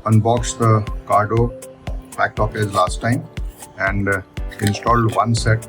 unboxed the Cardo Packtalk as last time and installed one set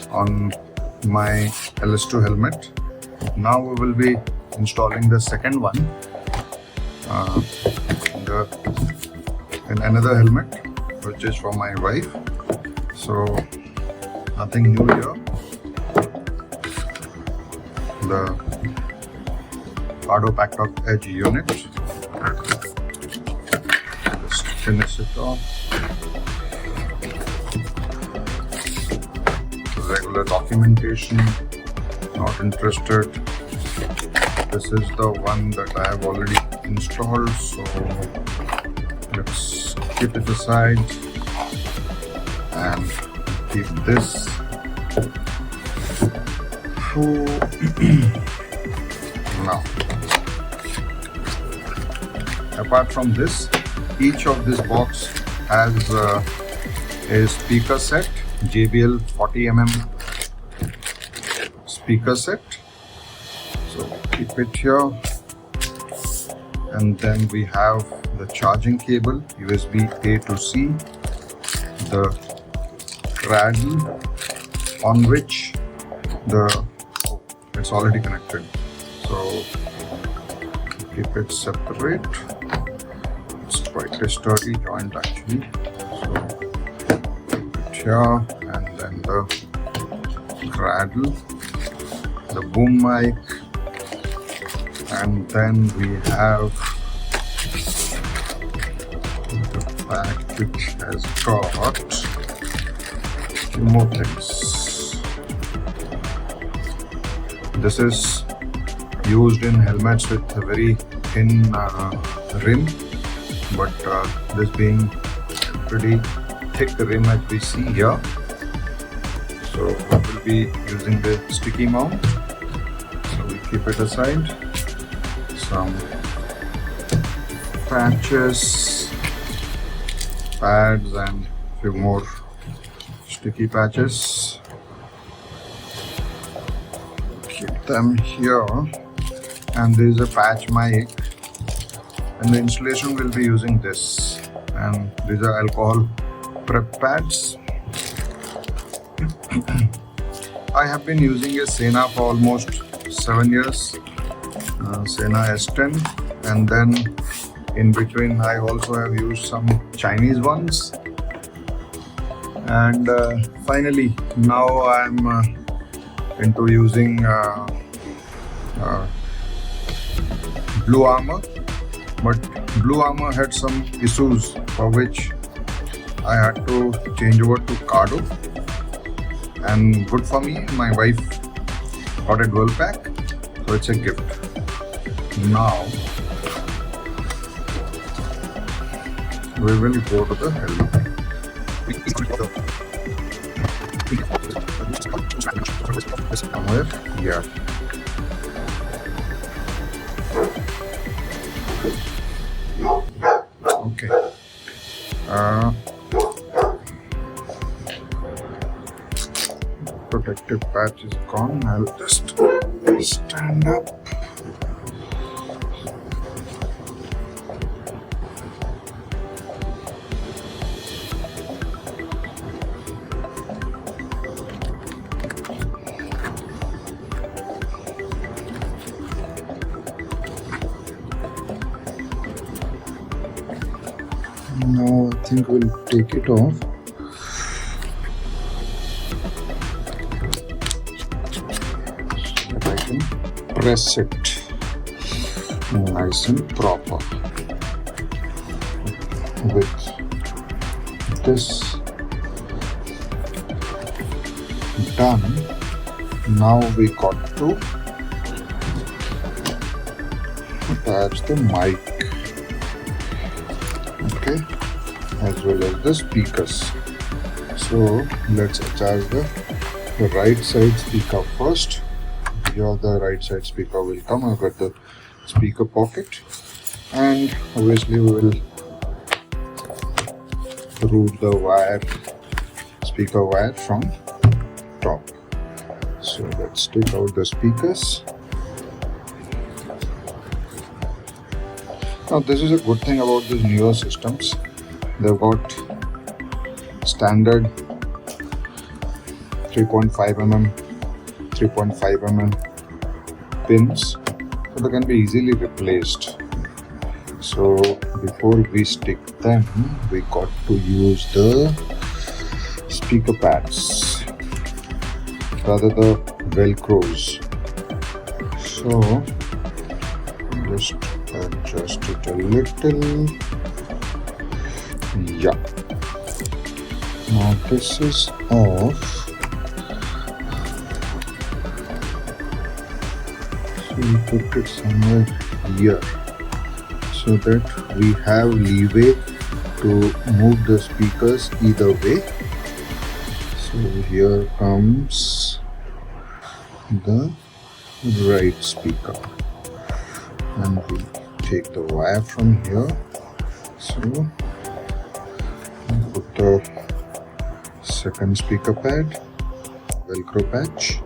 on my LS2 helmet. Now we will be installing the second one in another helmet, which is for my wife. So nothing new here. The Cardo Packtalk Edge unit. Just finish it off. Regular documentation. Not interested. This is the one that I have already installed, so let's keep it aside and keep this. Now, apart from this, each of this box has a speaker set, JBL 40mm speaker set. So keep it here, and then we have the charging cable, USB A to C, the cradle on which it's already connected, so keep it separate. It's quite a sturdy joint actually. So keep it here, and then the cradle, the boom mic, and then we have the pack which has got a few more things. This is used in helmets with a very thin rim, but this being pretty thick rim as we see here, so we will be using the sticky mount. So we keep it aside. Some patches, pads, and a few more sticky patches. Keep them here, and there is a patch mic, and the installation will be using this, and these are alcohol prep pads. I have been using a Sena for almost 7 years, Sena S10, and then in between I also have used some Chinese ones, and finally now I'm into using Blue Armor, but Blue Armor had some issues for which I had to change over to Cardo, and good for me, my wife got a dual pack, so it's a gift. Now we will go to the helmet. Somewhere here. Okay. Protective patch is gone. I'll just stand up. Now I think we'll take it off. So I can press it nice and proper. With this done, now we got to attach the mic, okay, as well as the speakers. So let's attach the right side speaker first. Here the right side speaker will come. I've got the speaker pocket, and obviously we will route the wire, speaker wire from top. So let's take out the speakers. Now this is a good thing about these newer systems. They've got standard 3.5 mm, 3.5 mm pins, so they can be easily replaced. So before we stick them, we got to use the speaker pads, rather the velcros. So just adjust it a little. Yeah. Now this is off. So we put it somewhere here so that we have leeway to move the speakers either way. So here comes the right speaker, and we take the wire from here. So put the second speaker pad, velcro patch.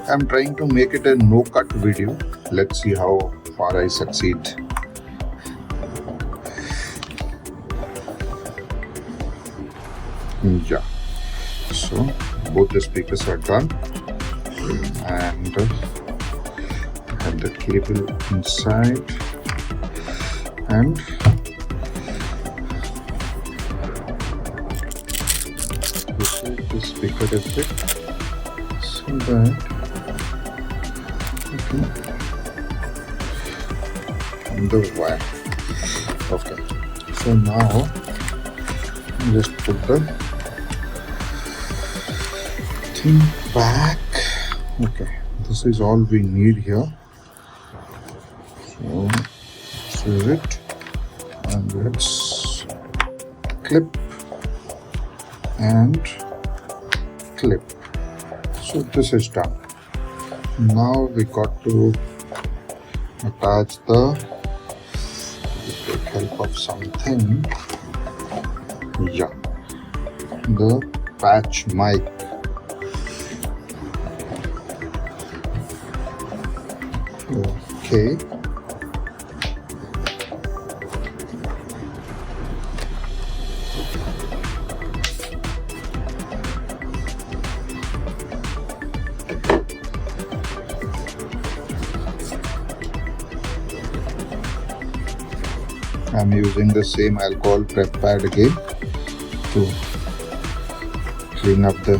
I'm trying to make it a no cut video. Let's see how far I succeed. Yeah, so both the speakers are done, and have the cable inside, and push the speaker a bit so that on the wire. Okay, so now just put the thing back. Okay, this is all we need here. So this is it, and let's clip and clip. So this is done. Now we got to attach with the help of something. Yeah, the patch mic. Okay. I'm using the same alcohol prep pad again to clean up the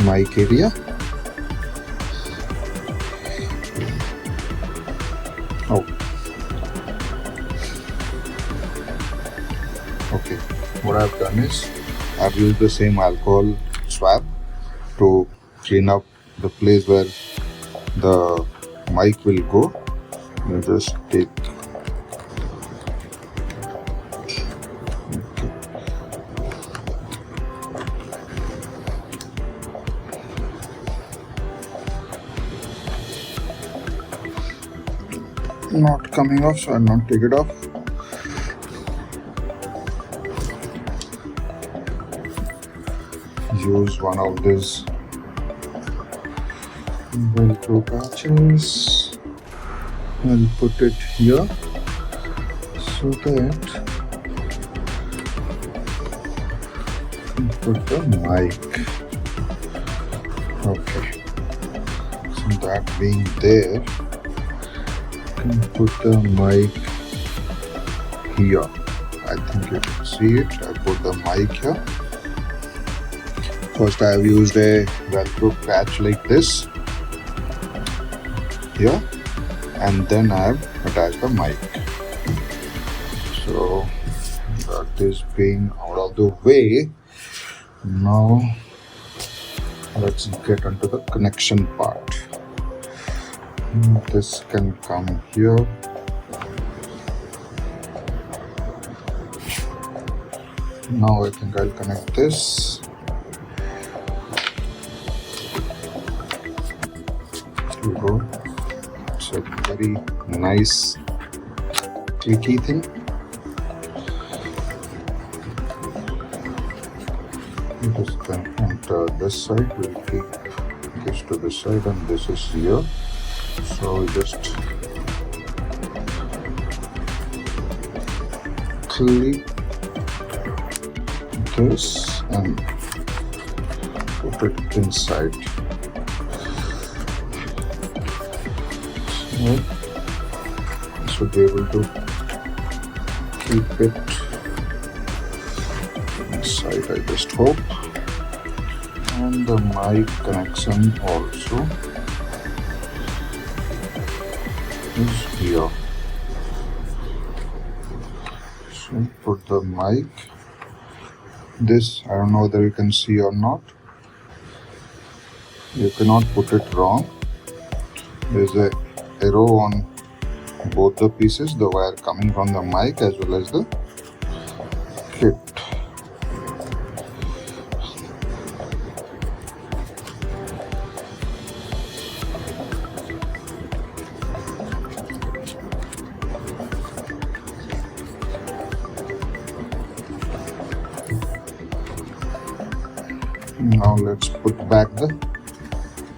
mic area. Oh, okay. What I've done is I've used the same alcohol swab to clean up the place where the mic will go. You just take not coming off, so I'll not take it off. Use one of these velcro patches. I'll put it here so that put the mic. Okay, so that being there, can put the mic here. I think you can see it. I put the mic here. First I have used a velcro patch like this here, and then I have attached the mic. So that is being out of the way. Now let's get onto the connection part. This can come here. Now I think I'll connect this. Here we go. It's a very nice clicky thing. This can enter this side. We'll keep this to this side, and this is here. So we just clip this and put it inside. So I should be able to keep it inside, I just hope. And the mic connection also is here. So put the mic. This, I don't know whether you can see or not. You cannot put it wrong. There's a arrow on both the pieces, the wire coming from the mic as well as the kit. Now let's put back the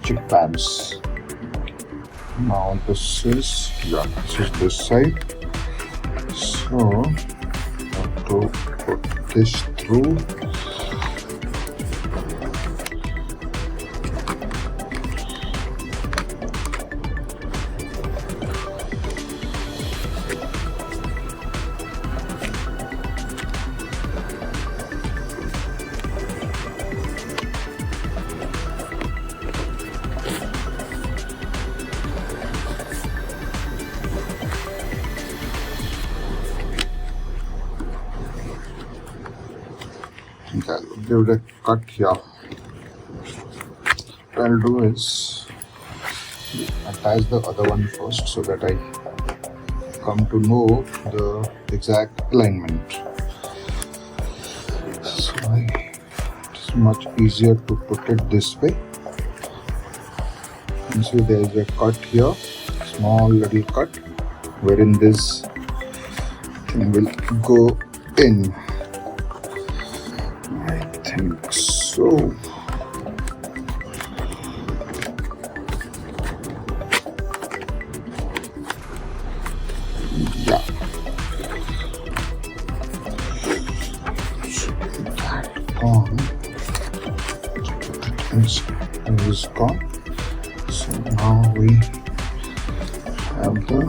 chip pads. Now this is this side. So have to put this through. I'll give it a cut here. What I'll do is attach the other one first so that I come to know the exact alignment. So it's much easier to put it this way. You see there is a cut here, small little cut, wherein this thing will go in. I think so. Yeah. That on. It is gone. So now we have the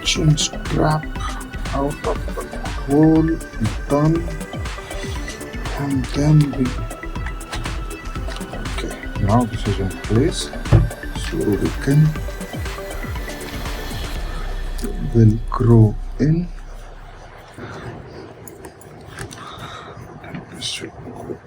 chin strap out of the hole done, and then we now this is in place, so we can velcro in. This should go.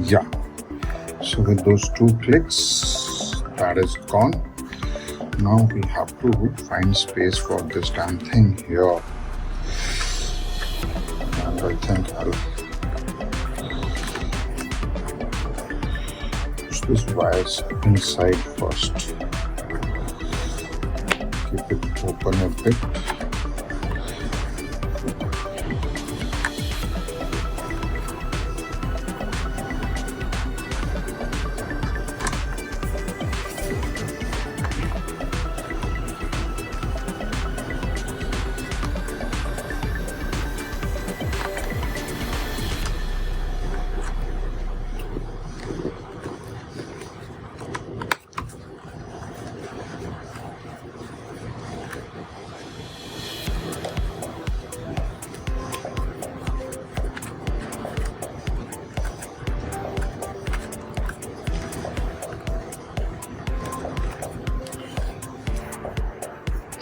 Yeah, so with those 2 clicks, that is gone. Now we have to find space for this damn thing here, and I think I'll push this wires inside first, keep it open a bit.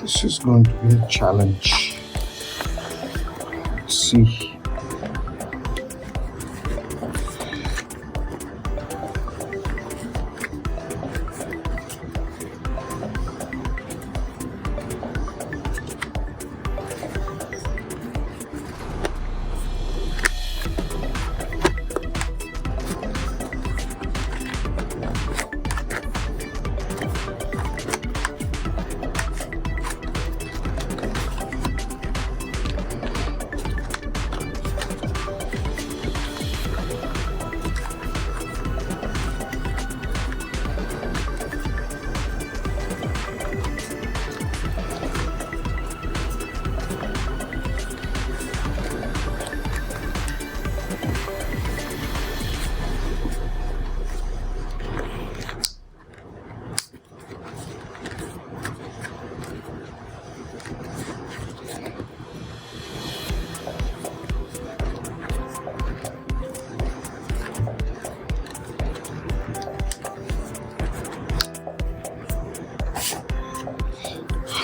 This is going to be a challenge. Let's see.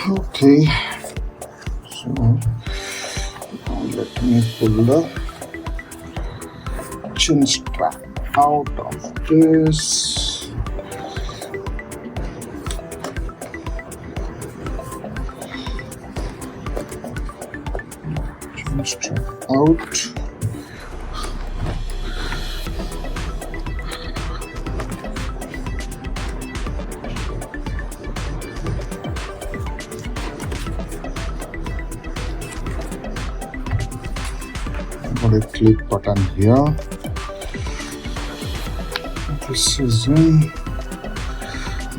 Okay, so now let me pull the chin strap out of this. Chin strap out. Got a clip button here. This is in.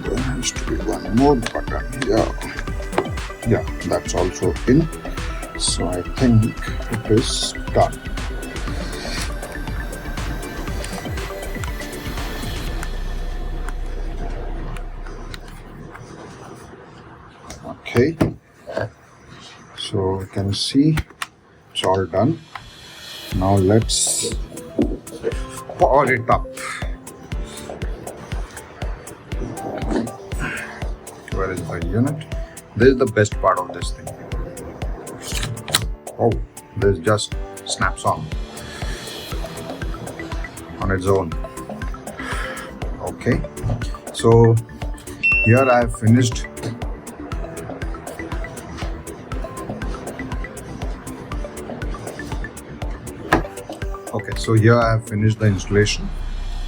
There has to be one more button here. Yeah, that's also in. So I think it is done. Okay. So you can see it's all done. Now let's power it up. Where is the unit? This is the best part of this thing. Oh, this just snaps on its own. Okay, so here I have finished. Okay, so here I have finished the installation.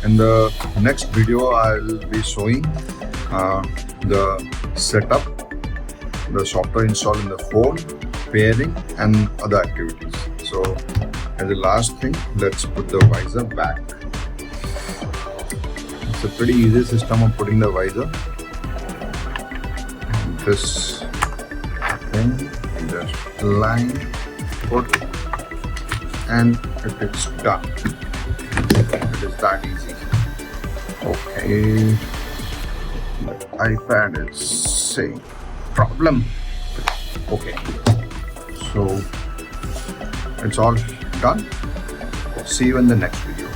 In the next video, I'll be showing the setup, the software install in the phone, pairing, and other activities. So, as the last thing, let's put the visor back. It's a pretty easy system of putting the visor. This thing, just line, put, and it is done. It is that easy. Okay. The iPad is saying problem. Okay. So it's all done. See you in the next video.